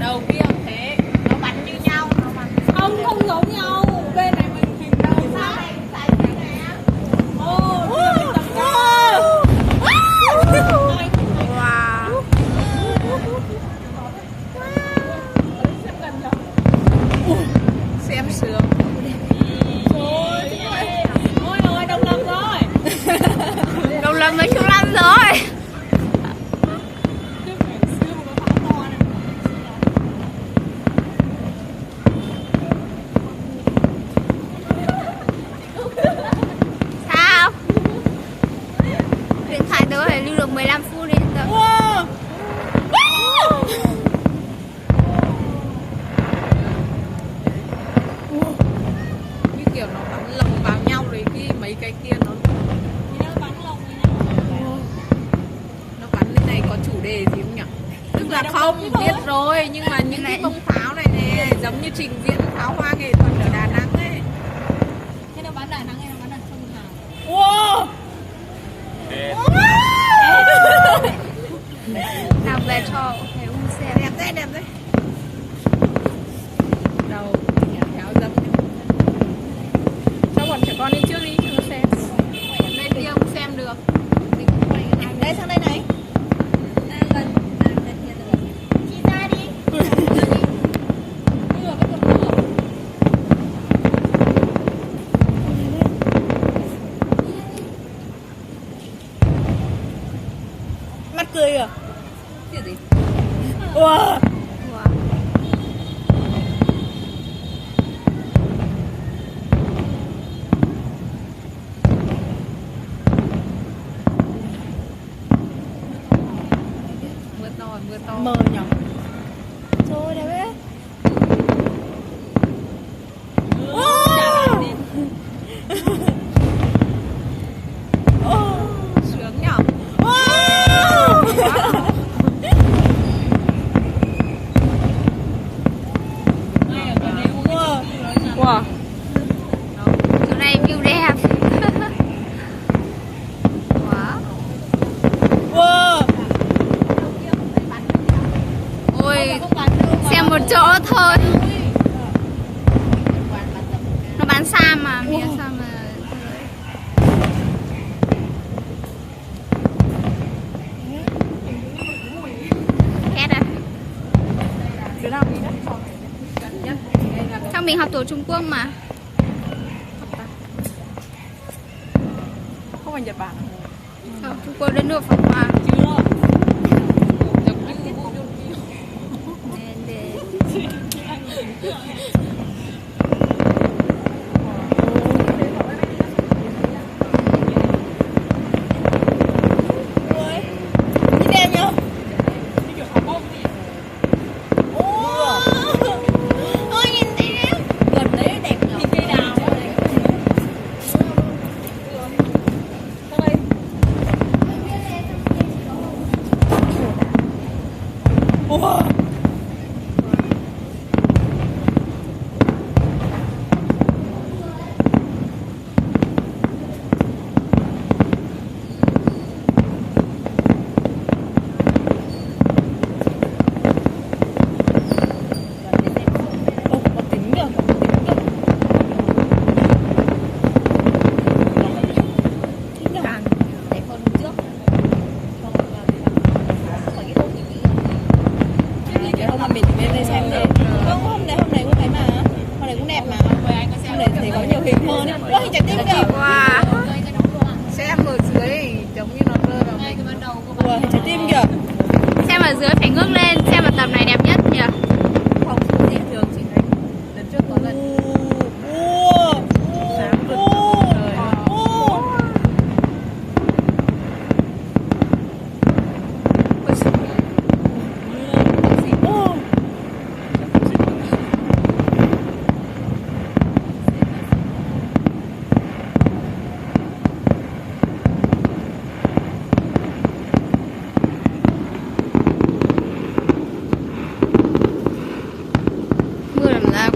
đầu kia cũng thế, nó bắn như nhau, nó bắn không giống nhau. Bên này mình hình đâu sao này trái này á. wow. Xem sướng. Ôi ôi, Đông Lâm rồi. Đông Lâm với Trung Lâm rồi. Sao? Điện thoại tớ phải lưu được 15 phút đi tớ. Như kiểu nó bắn lồng vào nhau rồi cái mấy cái kia nó bắn lên này có chủ đề gì không nhỉ? Tức là không biết rồi, nhưng mà những cái bông pháo này nè giống như trình diễn pháo hoa nghệ thuật ở Đà Nẵng ấy. Thế nó bắn Đà Nẵng hay nó bắn ở sông Hàn? Wow. Nào về cho phải uống xe đẹp đấy. Đầu kéo dẫm. Cho bọn trẻ con đi trước đi cho nó xem. Còn đây kia không xem được. Đây sang đây này. Chị ra đi. Mắt cười à? Cái gì? Wow. Mưa to. Mờ nhỉ? Trời đẹp ấy. Sướng nhở? Wow. Chỗ này view đẹp. Wow. Ôi, xem một chỗ thôi. Nó bán xa mà, bia sao mà. Khét à? Trong mình học tổ Trung Quốc mà. Không phải Nhật Bản à? Sao Trung Quốc đất nước Phật Hòa. Chưa. Wow. Xem ở dưới giống như nó rơi vào mình. Trái tim kìa. Xem ở dưới phải ngước lên, xem ở tầm này đẹp nhất nhỉ? Không, thị trường chỉ thấy lần trước có lần sáng rực trời.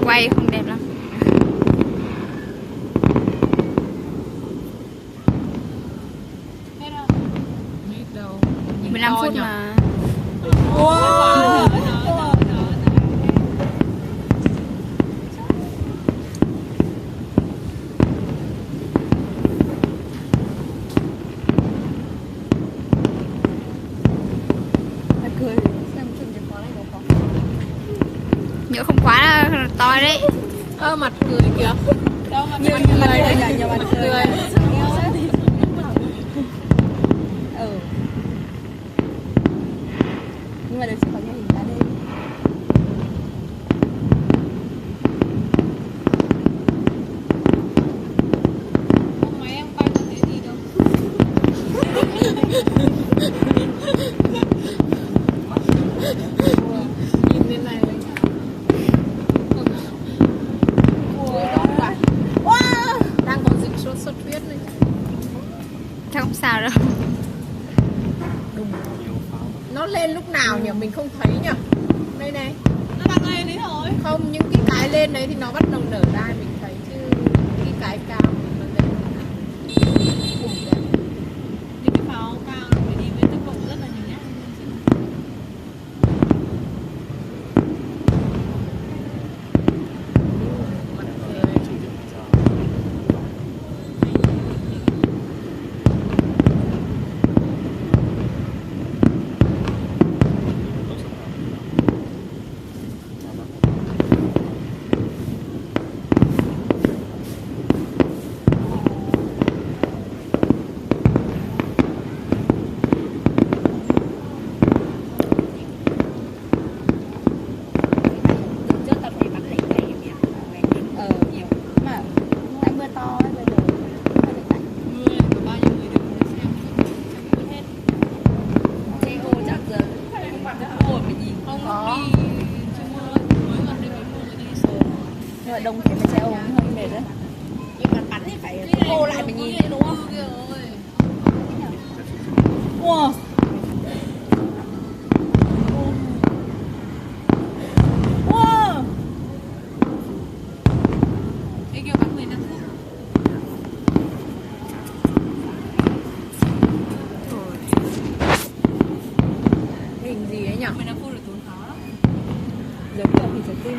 Quay không đẹp lắm. Hết đâu. 15 phút mà. Wow. nhớ không quá là to đấy. Mặt cười kìa. Nhiều mặt cười nhỉ, nhiều mặt cười. Nhưng mà được chỉ có cái hình cá lên. Không mấy em quay có thấy gì đâu. Nhìn bên này đấy. Đang có dịch sốt xuất huyết này. Chắc không sao đâu. Nó lên lúc nào nhỉ? Mình không thấy nhỉ? Đây này. Nó đang lên đấy rồi. Không, những cái lên đấy thì nó bắt đầu nở ra mình thấy chứ cái cao nó lên. Những cái pháo cao phải đi với tốc độ rất là nhanh nhá. Nhưng mà đông thế mà xe ôm hơi mệt đấy. Nhưng mà bắn thì phải cô lại mà nhìn chứ đúng không? Wow. Wow. Cái kia bắn 15 phút. Hình gì ấy nhỉ? 15 phút rồi tốn khó lắm. Giống kiểu thì trái tim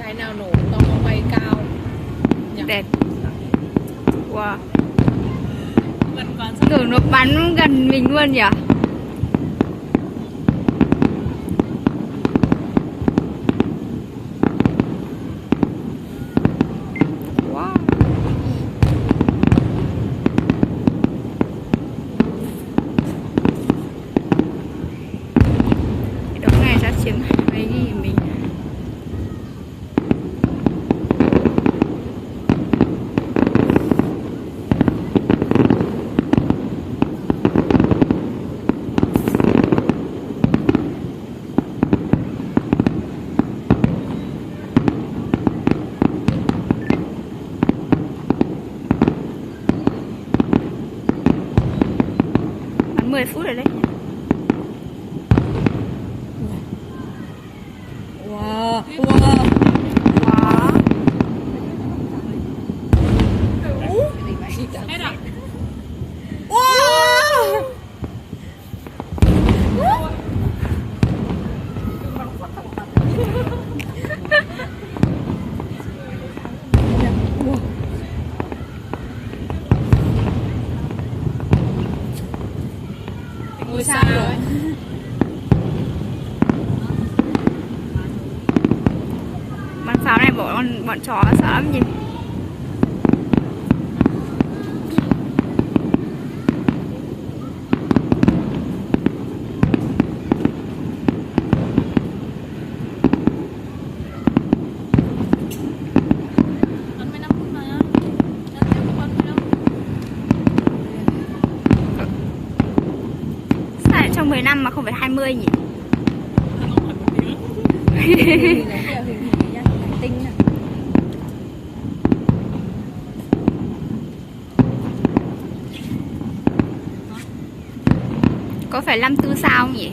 cái nào nổ to bay cao nhỉ? Đẹp. Wow. gần quá. Tưởng nó bắn gần mình luôn nhỉ? Wow. Cái đống này chắc chiếm mấy gì mình. Bắn 10 phút rồi đấy. Wow. Wow. Wow. Hết rồi. Wow. Ngôi sao rồi. Bắn pháo này bọn chó sợ lắm nhìn. Bắn 15 phút mà. Đang xem có bắn đâu. Sao lại trong 10 năm mà không phải 20 nhỉ? Không phải 1 tiếng. Tinh à. Có phải 54 sao không nhỉ?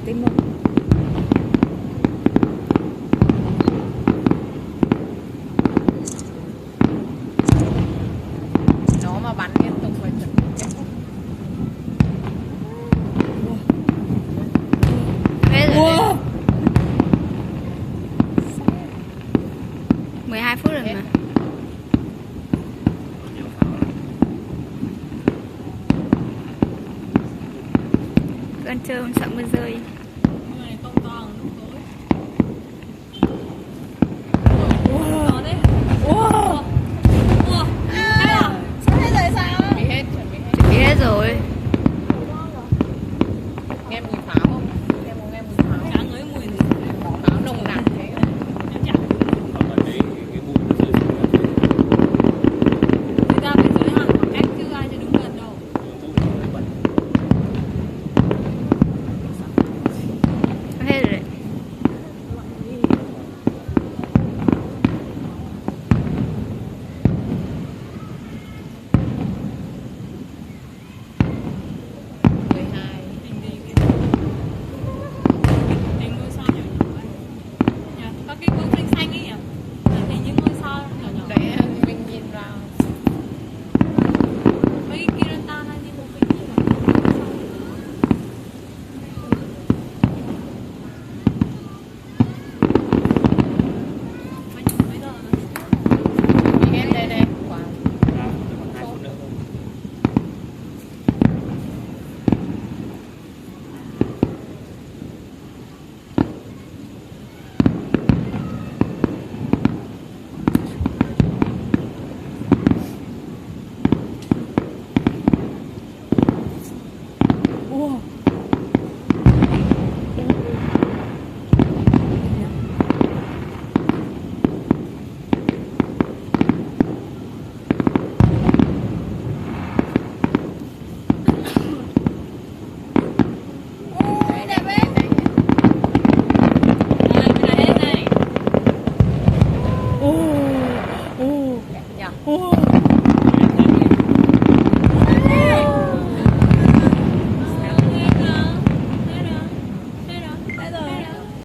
tới một. Nó mà bắn liên tục phải chuẩn bị kết thúc. Hết rồi. Wow. 12 phút rồi mà. Cứ ăn chơi sợ mưa rơi. Mưa này không to lúc tối. To đấy. Wow. Ủa, hay à? Sắp hết rồi sao? Chuẩn bị hết, chuẩn bị hết. Chuẩn bị hết rồi. Nghe mùi pháo